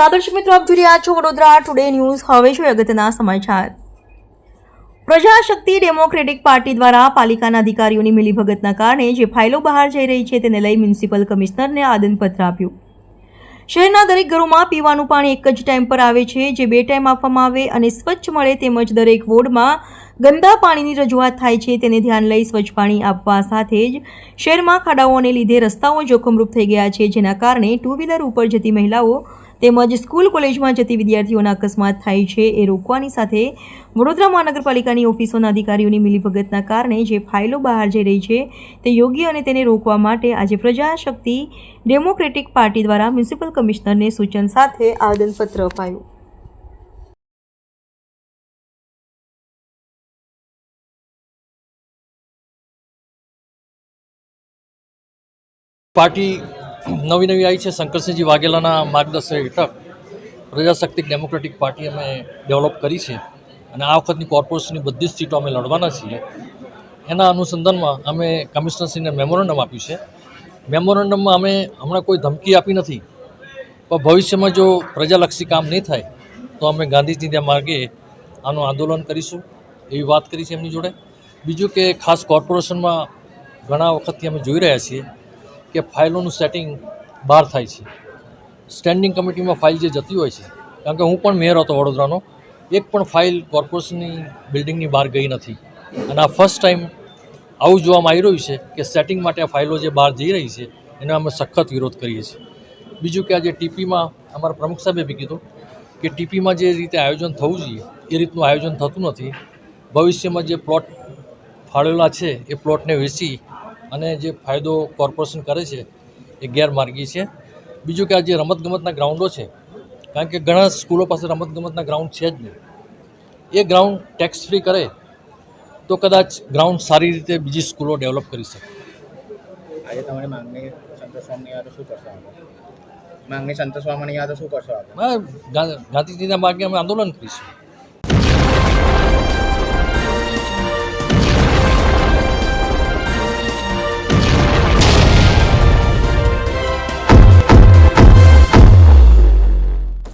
નમસ્કાર દર્શક મિત્રો, આપ જોઈ રહ્યા છો વડોદરા ટુડે ન્યૂઝ. હવે જોઈએ અગત્યના સમાચાર. પ્રજાશક્તિ ડેમોક્રેટિક પાર્ટી દ્વારા પાલિકાના અધિકારીઓની મિલીભગતના કારણે જે ફાઇલો બહાર જઈ રહી છે તેને લઈ મ્યુનિસિપલ કમિશનરને આવેદનપત્ર આપ્યું. શહેરના દરેક ઘરોમાં પીવાનું પાણી એક જ ટાઈમ પર આવે છે, જે 2 ટાઈમ આપવામાં આવે અને સ્વચ્છ મળે, તેમજ દરેક વોર્ડમાં ગંદા પાણીની રજૂઆત થાય છે. તેને ધ્યાન લઈ સ્વચ્છ પાણી આપવા સાથે જ શહેરમાં ખાડાઓને લીધે રસ્તાઓ જોખમરૂપ થઈ ગયા છે, જેના કારણે 2 વ્હીલર ઉપર જતી મહિલાઓ તેમજ સ્કૂલ કોલેજમાં જતી વિદ્યાર્થીઓના અકસ્માત થાય છે. એ રોકવાની સાથે વડોદરા મહાનગરપાલિકાની ઓફિસોના અધિકારીઓની મિલીભગતના કારણે જે ફાઇલો બહાર જઈ રહી છે તે યોગ્ય અને તેને રોકવા માટે આજે પ્રજાશક્તિ ડેમોક્રેટિક પાર્ટી દ્વારા મ્યુનિસિપલ કમિશનરને સૂચન સાથે આવેદનપત્ર અપાયું. પાર્ટી નવી આવી છે. શંકરસિંહજી વાઘેલાના માર્ગદર્શન હેઠળ પ્રજાશક્તિ ડેમોક્રેટિક પાર્ટી અમે ડેવલપ કરી છે અને આ વખતની કોર્પોરેશનની બધી જ સીટો અમે લડવાના છીએ. એના અનુસંધાનમાં અમે કમિશનરશ્રીને મેમોરેન્ડમ આપ્યું છે. મેમોરેન્ડમમાં અમે હમણાં કોઈ ધમકી આપી નથી, પણ ભવિષ્યમાં જો પ્રજાલક્ષી કામ નહીં થાય તો અમે ગાંધીજીના માર્ગે આનું આંદોલન કરીશું એવી વાત કરી છે એમની જોડે. બીજું કે ખાસ કોર્પોરેશનમાં ઘણા વખતથી અમે જોઈ રહ્યા છીએ કે ફાઇલોનું સેટિંગ બહાર થાય છે. સ્ટેન્ડિંગ કમિટીમાં ફાઇલ જે જતી હોય છે, કારણ કે હું પણ મેયર હતો વડોદરાનો, એક પણ ફાઇલ કોર્પોરેશનની બિલ્ડિંગની બહાર ગઈ નથી અને આ ફર્સ્ટ ટાઈમ આવું જોવામાં આવી રહ્યું છે કે સેટિંગ માટે આ ફાઇલો જે બહાર જઈ રહી છે એનો અમે સખત વિરોધ કરીએ છીએ. બીજું કે આજે ટીપીમાં અમારા પ્રમુખ સાહેબે બી કીધું કે ટીપીમાં જે રીતે આયોજન થવું જોઈએ એ રીતનું આયોજન થતું નથી. ભવિષ્યમાં જે પ્લોટ ફાળવેલા છે એ પ્લોટને વેચી અને જે ફાયદો કોર્પોરેશન કરે છે એ ગેરમાર્ગી છે. બીજું કે આ જે રમતગમતના ગ્રાઉન્ડો છે, કારણ કે ઘણા સ્કૂલો પાસે રમતગમતના ગ્રાઉન્ડ છે જ નહીં, એ ગ્રાઉન્ડ ટેક્સ ફ્રી કરે તો કદાચ ગ્રાઉન્ડ સારી રીતે બીજી સ્કૂલો ડેવલપ કરી શકે. આજે તમારી માંગણી સંતોષવામાં નહીં આવે તો શું કરશો? માંગણી સંતોષવામાં નહીં આવે તો શું કરશો? ગાંધીજીના માર્ગે અમે આંદોલન કરીશું.